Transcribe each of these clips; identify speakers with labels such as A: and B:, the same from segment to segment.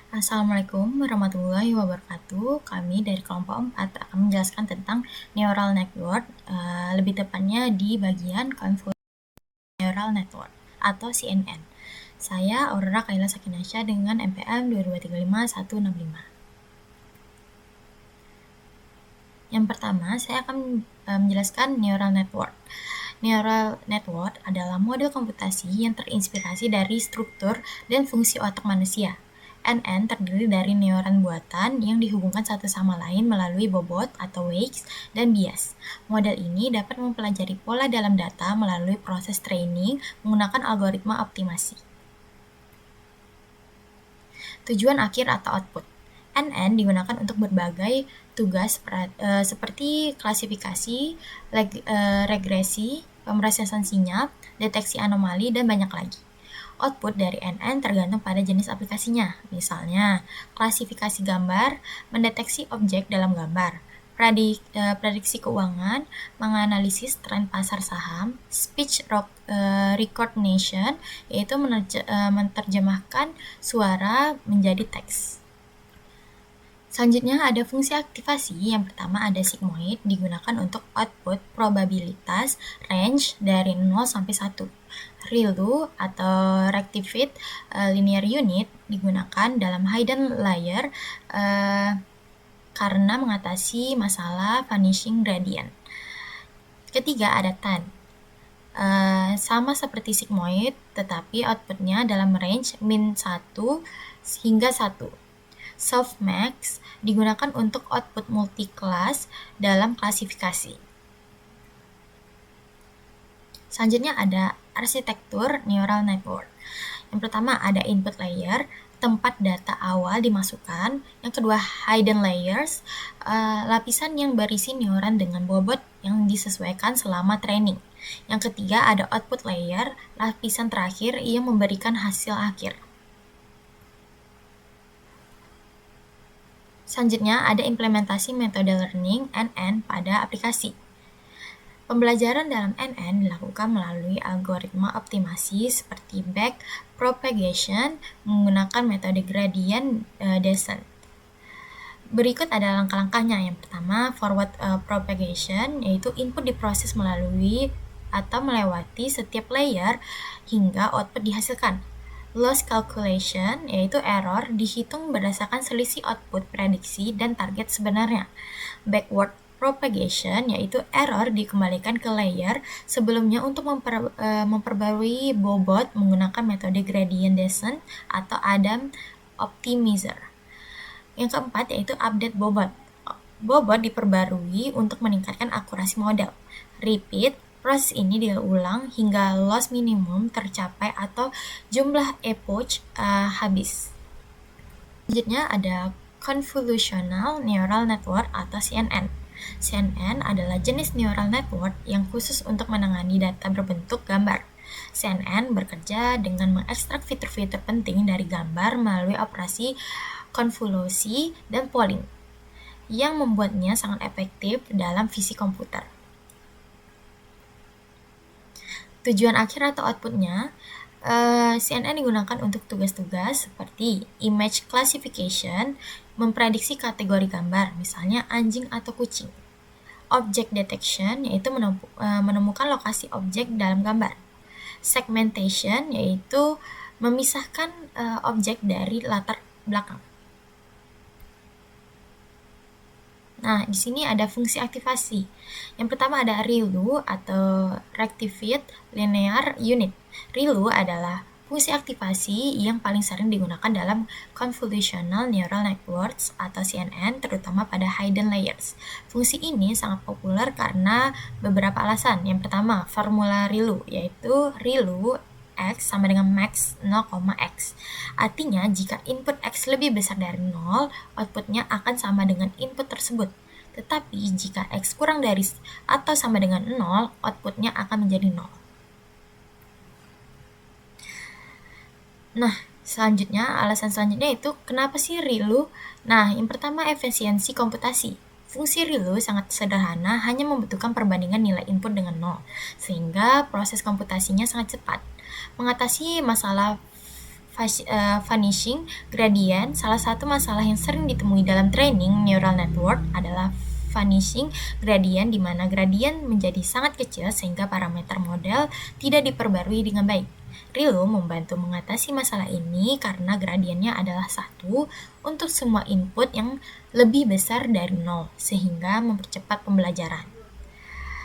A: Assalamualaikum warahmatullahi wabarakatuh. Kami dari kelompok 4 akan menjelaskan tentang neural network, lebih tepatnya di bagian convolutional neural network atau CNN. Saya Aurora Kaila Sakinasya dengan MPM 2235165. Yang pertama, saya akan menjelaskan neural network. Neural network adalah model komputasi yang terinspirasi dari struktur dan fungsi otak manusia. NN terdiri dari neuron buatan yang dihubungkan satu sama lain melalui bobot atau weights dan bias. Model ini dapat mempelajari pola dalam data melalui proses training menggunakan algoritma optimasi. Tujuan akhir atau output. NN digunakan untuk berbagai tugas seperti klasifikasi, regresi, pemrosesan sinyal, deteksi anomali, dan banyak lagi. Output dari NN tergantung pada jenis aplikasinya. Misalnya, klasifikasi gambar, mendeteksi objek dalam gambar, prediksi keuangan, menganalisis tren pasar saham, speech recognition, yaitu menerjemahkan suara menjadi teks. Selanjutnya ada fungsi aktivasi. Yang pertama ada sigmoid, digunakan untuk output probabilitas range dari 0 sampai 1. ReLU atau Rectified Linear Unit digunakan dalam hidden layer karena mengatasi masalah vanishing gradient. Ketiga ada TAN. Sama seperti sigmoid, tetapi outputnya dalam range min 1 hingga 1. Softmax digunakan untuk output multi-class dalam klasifikasi. Selanjutnya ada arsitektur neural network. Yang pertama ada input layer, tempat data awal dimasukkan. Yang kedua hidden layers, lapisan yang berisi neuron dengan bobot yang disesuaikan selama training. Yang ketiga ada output layer, lapisan terakhir yang memberikan hasil akhir. Selanjutnya ada implementasi metode learning NN pada aplikasi. Pembelajaran dalam NN dilakukan melalui algoritma optimasi seperti backpropagation menggunakan metode gradient descent. Berikut ada langkah-langkahnya. Yang pertama, forward propagation, yaitu input diproses melalui atau melewati setiap layer hingga output dihasilkan. Loss calculation, yaitu error dihitung berdasarkan selisih output prediksi dan target sebenarnya. Backward propagation, yaitu error dikembalikan ke layer sebelumnya untuk memperbarui bobot menggunakan metode gradient descent atau Adam optimizer. Yang keempat yaitu update bobot. Bobot diperbarui untuk meningkatkan akurasi model. Repeat, proses ini diulang hingga loss minimum tercapai atau jumlah epoch habis. Selanjutnya ada convolutional neural network atau CNN. CNN adalah jenis neural network yang khusus untuk menangani data berbentuk gambar. CNN bekerja dengan mengekstrak fitur-fitur penting dari gambar melalui operasi konvolusi dan polling, yang membuatnya sangat efektif dalam fisik komputer. Tujuan akhir atau outputnya, CNN digunakan untuk tugas-tugas seperti image classification, memprediksi kategori gambar, misalnya anjing atau kucing. Object detection, yaitu menemukan lokasi objek dalam gambar. Segmentation, yaitu memisahkan objek dari latar belakang. Nah, di sini ada fungsi aktivasi. Yang pertama ada ReLU atau Rectified Linear Unit. ReLU adalah fungsi aktivasi yang paling sering digunakan dalam convolutional neural networks atau CNN, terutama pada hidden layers. Fungsi ini sangat populer karena beberapa alasan. Yang pertama, formula ReLU, yaitu ReLU X sama dengan max 0,x. Artinya, jika input X lebih besar dari 0, outputnya akan sama dengan input tersebut. Tetapi, jika X kurang dari atau sama dengan 0, outputnya akan menjadi 0. Nah, alasan selanjutnya itu kenapa sih ReLU? Nah, yang pertama efisiensi komputasi. Fungsi ReLU sangat sederhana, hanya membutuhkan perbandingan nilai input dengan 0, sehingga proses komputasinya sangat cepat. Mengatasi masalah vanishing gradient. Salah satu masalah yang sering ditemui dalam training neural network adalah vanishing gradient, di mana gradient menjadi sangat kecil sehingga parameter model tidak diperbarui dengan baik. Rilo membantu mengatasi masalah ini karena gradiennya adalah satu untuk semua input yang lebih besar dari 0, sehingga mempercepat pembelajaran.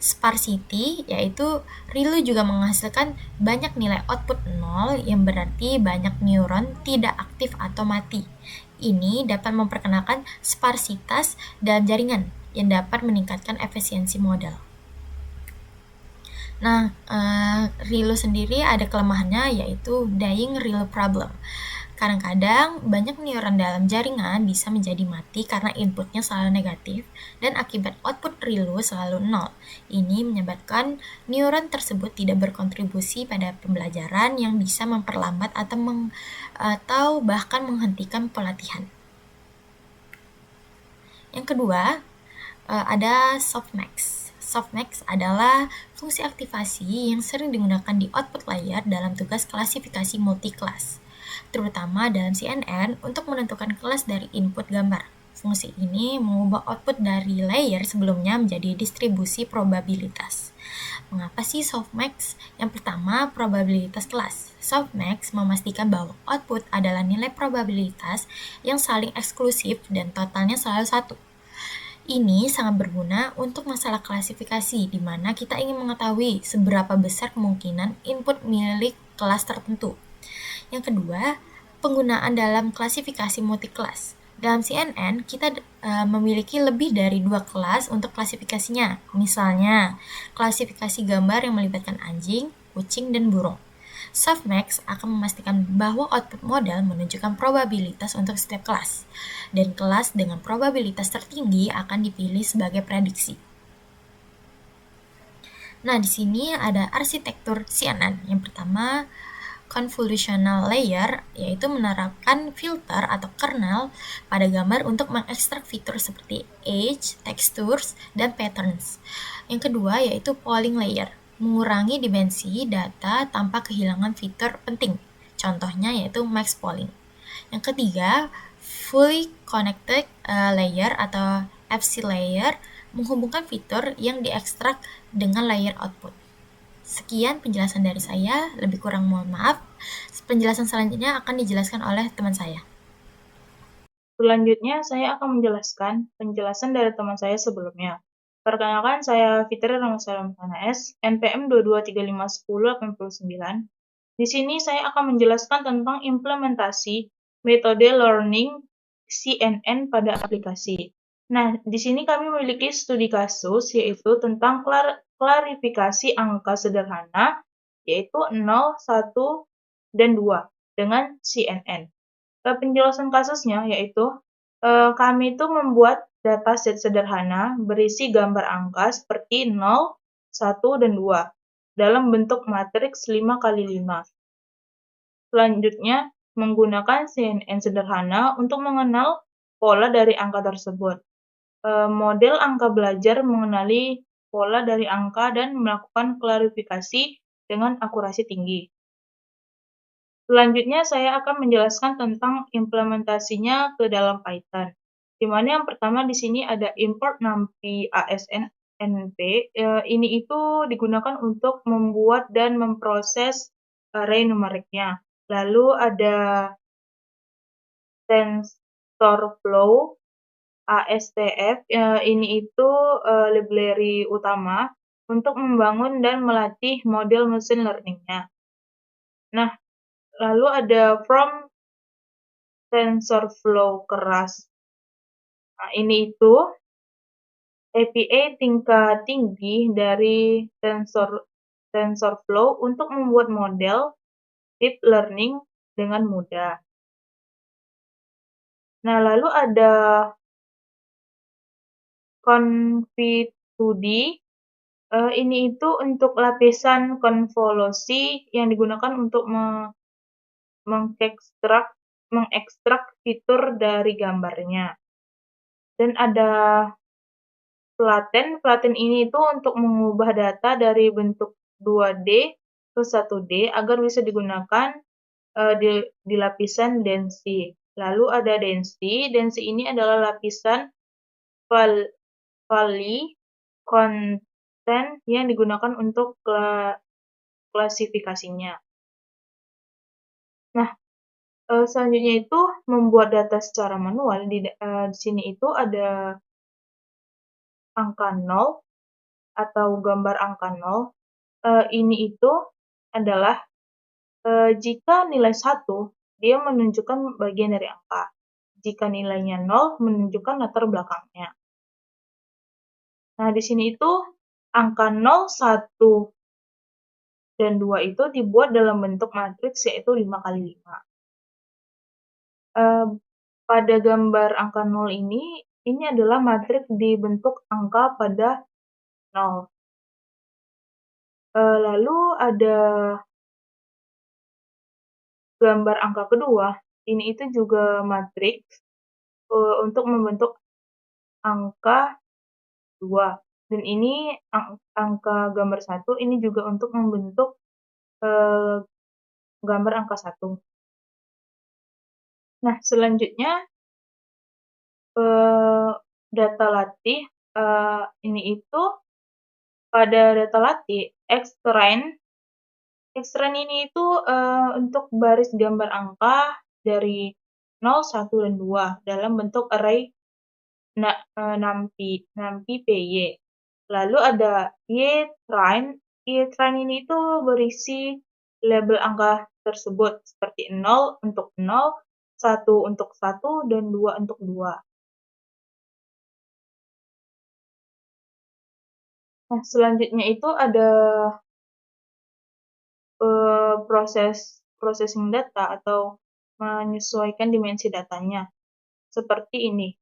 A: Sparsity, yaitu Rilo juga menghasilkan banyak nilai output 0, yang berarti banyak neuron tidak aktif atau mati. Ini dapat memperkenalkan sparsitas dalam jaringan yang dapat meningkatkan efisiensi model. Nah, Rilo sendiri ada kelemahannya, yaitu dying Rilo problem. Kadang-kadang banyak neuron dalam jaringan bisa menjadi mati karena inputnya selalu negatif dan akibat output Rilo selalu 0. Ini menyebabkan neuron tersebut tidak berkontribusi pada pembelajaran, yang bisa memperlambat atau bahkan menghentikan pelatihan. Yang kedua, ada softmax. Softmax adalah fungsi aktivasi yang sering digunakan di output layer dalam tugas klasifikasi multi-kelas, terutama dalam CNN untuk menentukan kelas dari input gambar. Fungsi ini mengubah output dari layer sebelumnya menjadi distribusi probabilitas. Mengapa sih softmax? Yang pertama, probabilitas kelas. Softmax memastikan bahwa output adalah nilai probabilitas yang saling eksklusif dan totalnya selalu 1. Ini sangat berguna untuk masalah klasifikasi, di mana kita ingin mengetahui seberapa besar kemungkinan input milik kelas tertentu. Yang kedua, penggunaan dalam klasifikasi multi-kelas. Dalam CNN, kita memiliki lebih dari 2 kelas untuk klasifikasinya. Misalnya, klasifikasi gambar yang melibatkan anjing, kucing, dan burung. Softmax akan memastikan bahwa output model menunjukkan probabilitas untuk setiap kelas, dan kelas dengan probabilitas tertinggi akan dipilih sebagai prediksi. Nah, di sini ada arsitektur CNN. Yang pertama, convolutional layer, yaitu menerapkan filter atau kernel pada gambar untuk mengekstrak fitur seperti age, textures, dan patterns. Yang kedua yaitu polling layer, mengurangi dimensi data tanpa kehilangan fitur penting. Contohnya yaitu max polling. Yang ketiga, fully connected layer atau FC layer, menghubungkan fitur yang diekstrak dengan layer output. Sekian penjelasan dari saya, lebih kurang mohon maaf. Penjelasan selanjutnya akan dijelaskan oleh teman saya.
B: Selanjutnya, saya akan menjelaskan penjelasan dari teman saya sebelumnya. Perkenalkan, saya Fitri Ramasalam S, NPM 22351089. Di sini saya akan menjelaskan tentang implementasi metode learning CNN pada aplikasi. Nah, di sini kami memiliki studi kasus, yaitu tentang klarifikasi angka sederhana, yaitu 0, 1, dan 2, dengan CNN. Penjelasan kasusnya yaitu kami itu membuat dataset sederhana berisi gambar angka seperti 0, 1, dan 2 dalam bentuk matriks 5 kali 5. Selanjutnya, menggunakan CNN sederhana untuk mengenal pola dari angka tersebut. Model angka belajar mengenali pola dari angka dan melakukan klarifikasi dengan akurasi tinggi. Selanjutnya saya akan menjelaskan tentang implementasinya ke dalam Python. Di mana yang pertama di sini ada import numpy asn np. Ini itu digunakan untuk membuat dan memproses array numeriknya. Lalu ada TensorFlow ASTF. Ini itu library utama untuk membangun dan melatih model machine learning-nya. Nah, lalu ada from TensorFlow keras. Nah, ini itu API tingkat tinggi dari TensorFlow untuk membuat model deep learning dengan mudah. Nah, lalu ada Conv2D. Ini itu untuk lapisan konvolusi yang digunakan untuk mengekstrak fitur dari gambarnya. Dan ada Flatten. Flatten ini itu untuk mengubah data dari bentuk 2D ke 1D agar bisa digunakan di lapisan density. Lalu ada density. Density ini adalah lapisan value content yang digunakan untuk klasifikasinya. Nah, selanjutnya itu membuat data secara manual. Di sini itu ada angka 0 atau gambar angka 0. Ini itu adalah jika nilai 1, dia menunjukkan bagian dari angka. Jika nilainya 0, menunjukkan latar belakangnya. Nah, di sini itu angka 0, 1, dan 2 itu dibuat dalam bentuk matriks, yaitu 5 kali 5. Pada gambar angka 0 ini adalah matriks dibentuk angka pada 0. Lalu ada gambar angka kedua, ini itu juga matriks untuk membentuk angka 2. Dan ini angka gambar 1, ini juga untuk membentuk gambar angka 1. Nah, selanjutnya data latih ini itu pada data latih Xtrain ini itu untuk baris gambar angka dari 0, 1, dan 2 dalam bentuk array NumPy PY. Lalu ada Ytrain ini itu berisi label angka tersebut seperti 0 untuk 0, 1 untuk 1, dan 2 untuk 2. Nah, selanjutnya itu ada proses processing data atau menyesuaikan dimensi datanya. Seperti ini.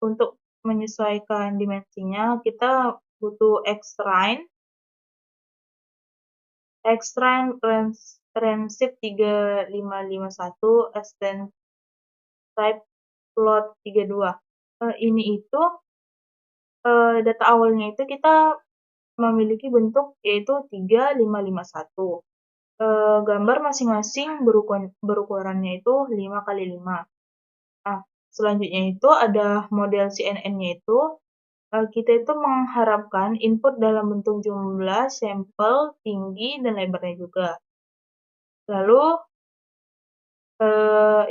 B: Untuk menyesuaikan dimensinya, kita butuh Xtrain Rensip 3551 extend type plot 32. Ini itu data awalnya itu kita memiliki bentuk yaitu 3551. Gambar masing-masing berukurannya itu 5 kali 5. Nah, selanjutnya itu ada model CNN-nya itu kita itu mengharapkan input dalam bentuk jumlah, sampel, tinggi, dan lebarnya juga. Lalu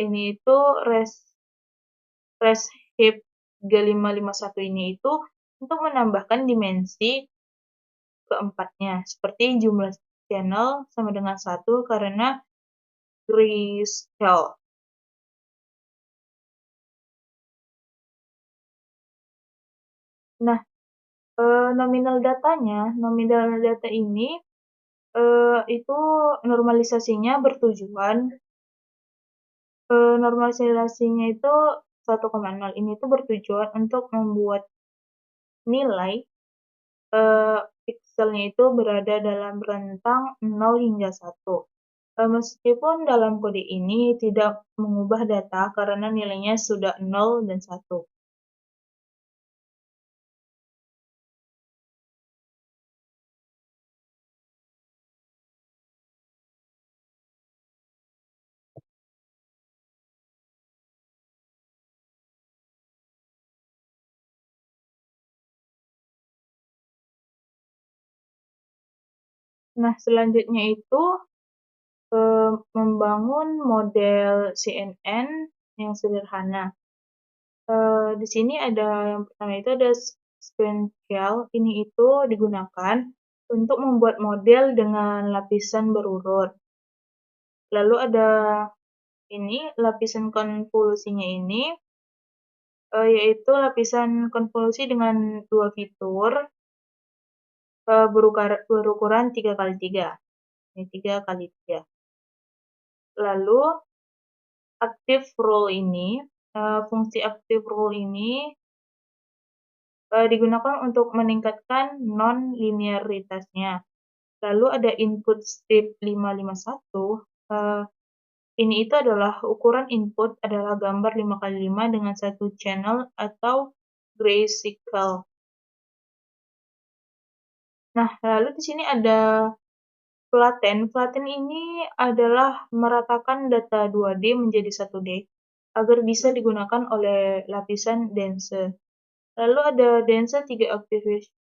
B: ini itu Reship 3551 ini itu untuk menambahkan dimensi keempatnya, seperti jumlah channel sama dengan 1 karena grayscale. Nah, nominal data ini itu normalisasinya bertujuan normalisasinya itu 1,0. Ini tuh bertujuan untuk membuat nilai pikselnya itu berada dalam rentang 0 hingga 1. Meskipun dalam kode ini tidak mengubah data karena nilainya sudah 0 dan 1. Nah, selanjutnya itu membangun model CNN yang sederhana. Di sini ada yang pertama itu ada sequential. Ini itu digunakan untuk membuat model dengan lapisan berurut. Lalu ada ini lapisan konvolusinya ini yaitu lapisan konvolusi dengan 2 fitur berukuran 3 kali 3. Ini 3 kali 3. Lalu active rule ini fungsi active rule ini digunakan untuk meningkatkan non-linearitasnya. Lalu ada input step 551. Ini itu adalah ukuran input adalah gambar 5 kali 5 dengan 1 channel atau grayscale. Nah, lalu di sini ada Flatten ini adalah meratakan data 2D menjadi 1D agar bisa digunakan oleh lapisan dense. Lalu ada dense 3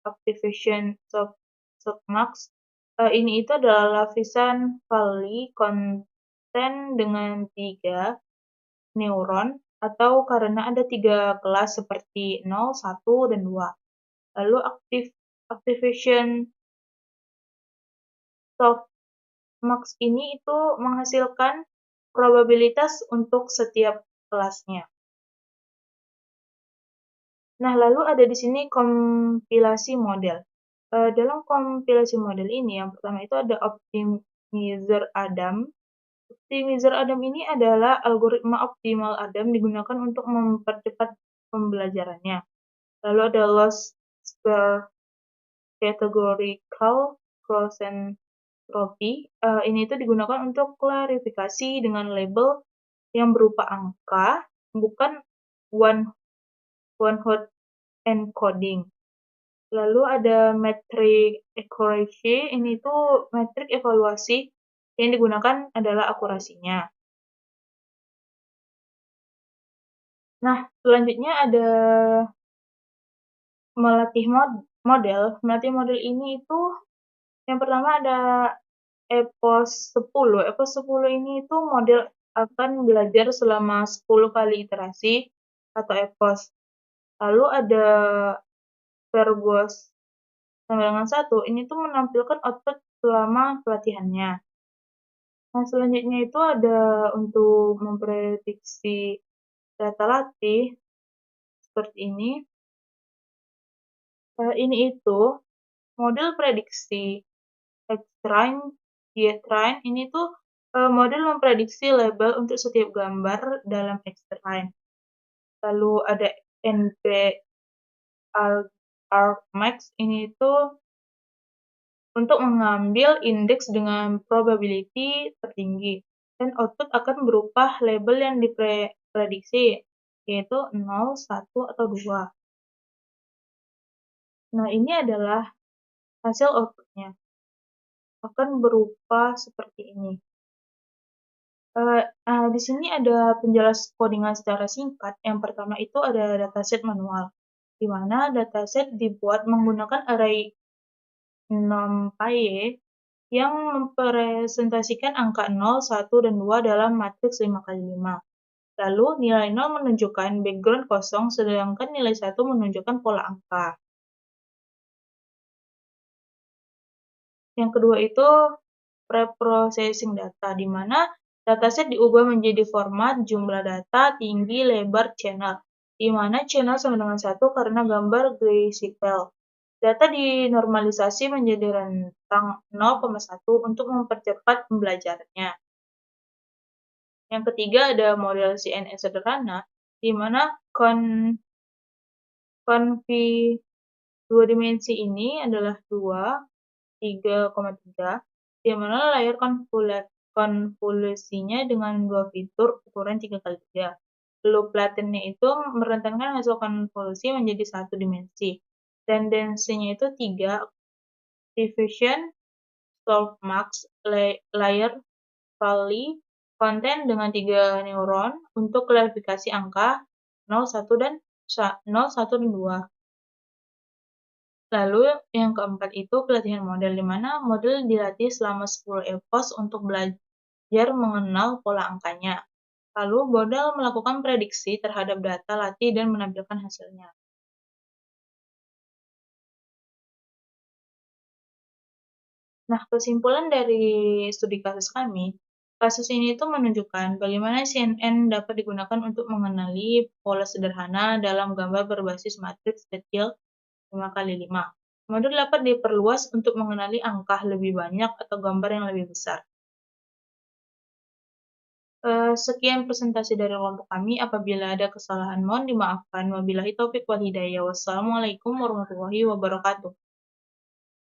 B: activation softmax. Ini itu adalah lapisan Valley content dengan 3 neuron atau karena ada 3 kelas seperti 0, 1, dan 2. Lalu activation softmax ini itu menghasilkan probabilitas untuk setiap kelasnya. Nah, lalu ada di sini kompilasi model. Dalam kompilasi model ini, yang pertama itu ada Optimizer Adam. Optimizer Adam ini adalah algoritma optimal Adam digunakan untuk mempercepat pembelajarannya. Lalu ada Loss Spur Categorical Cross-entropy. Ini itu digunakan untuk klarifikasi dengan label yang berupa angka, bukan one-hot encoding. Lalu ada metric accuracy, ini tuh metrik evaluasi yang digunakan adalah akurasinya. Nah, selanjutnya ada melatih model. Melatih model ini itu yang pertama ada EPOS 10. EPOS 10 ini itu model akan belajar selama 10 kali iterasi atau EPOS. Lalu ada verbose sama dengan 1, ini tuh menampilkan output selama pelatihannya. Nah, selanjutnya itu ada untuk memprediksi data latih seperti ini. Ini itu model prediksi X-Train, Y-Train, ini tuh model memprediksi label untuk setiap gambar dalam X-Train. Lalu ada NP Argmax, ini itu untuk mengambil indeks dengan probability tertinggi, dan output akan berupa label yang diprediksi, yaitu 0, 1, atau 2. Nah, ini adalah hasil outputnya. Akan berupa seperti ini. Di sini ada penjelas codingan secara singkat. Yang pertama itu ada dataset manual, di mana dataset dibuat menggunakan array NumPy yang mempresentasikan angka 0, 1, dan 2 dalam matriks 5x5. Lalu nilai 0 menunjukkan background kosong, sedangkan nilai 1 menunjukkan pola angka. Yang kedua itu preprocessing data, di mana dataset diubah menjadi format, jumlah data, tinggi, lebar, channel, di mana channel sama dengan 1 karena gambar grayscale. Data dinormalisasi menjadi rentang 0,1 untuk mempercepat pembelajarannya. Yang ketiga ada model CNN sederhana, di mana konfi 2 dimensi ini adalah 2, 3,3, di mana layar konvolusinya dengan 2 fitur ukuran 3x3. Lalu flattennya itu merentankan hasil konvolusi menjadi 1 dimensi. Dan density-nya itu 3, activation softmax, layer Valley content dengan 3 neuron untuk klarifikasi angka 0, 1, dan 2. Lalu yang keempat itu pelatihan model, di mana model dilatih selama 10 EPOS untuk belajar mengenal pola angkanya. Lalu model melakukan prediksi terhadap data latih dan menampilkan hasilnya. Nah, kesimpulan dari studi kasus kami, kasus ini itu menunjukkan bagaimana CNN dapat digunakan untuk mengenali pola sederhana dalam gambar berbasis matriks kecil 5x5. Modul dapat diperluas untuk mengenali angka lebih banyak atau gambar yang lebih besar. Sekian presentasi dari kelompok kami. Apabila ada kesalahan mohon dimaafkan. Wabillahi taufiq wal hidayah. Wassalamualaikum warahmatullahi wabarakatuh.